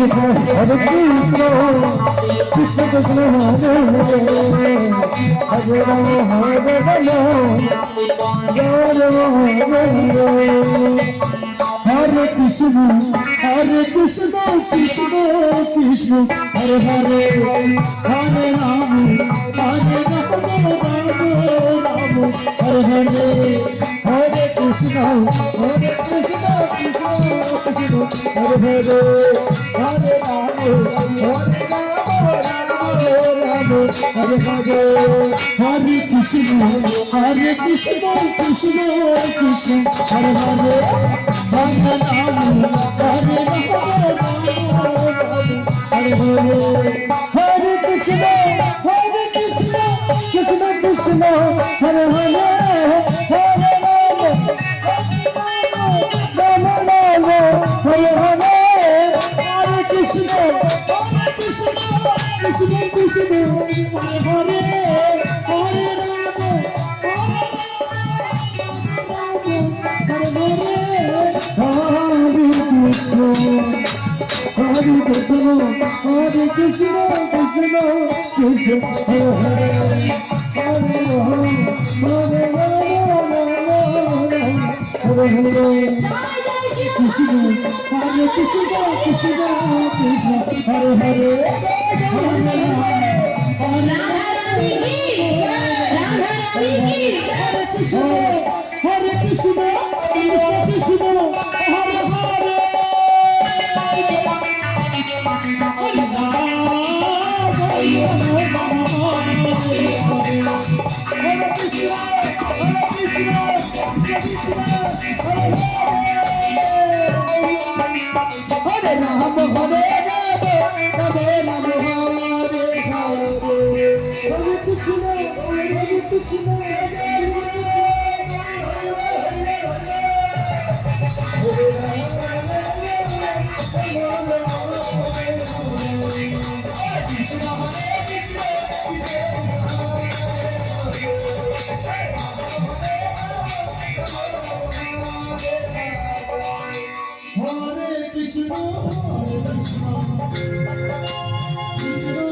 Hare Krishna, Krishna Krishna Hare Hare, Hare Rama Hare Rama, Rama Rama Hare Hare. Hare Krishna, Krishna Krishna, Hare Hare, Hare Rama, Hare Rama, Hare Hare. Hare Krishna, Krishna Krishna, Hare Hare, Hare Rama, Hare Hare. Hare Krishna, Krishna Krishna, Hare Hare, Hare Rama, Hare Hare. Hare Krishna, Krishna Krishna, Hare Hare, Hare Rama, Rama Rama, Hare Hare. Hare Krishna, Krishna Krishna, Hare Hare, Hare Rama, Hare Hare. Hare Krishna, Hare Krishna, Krishna Krishna, Hare Hare, Hare Rama, Hare Rama, Hare Hare. Krishna, Hare Krishna, Krishna Krishna, Hare Hare, Hare Rama, Hare Krishna, Hare Krishna, Krishna Krishna, Hare Hare. Hare Krishna, Krishna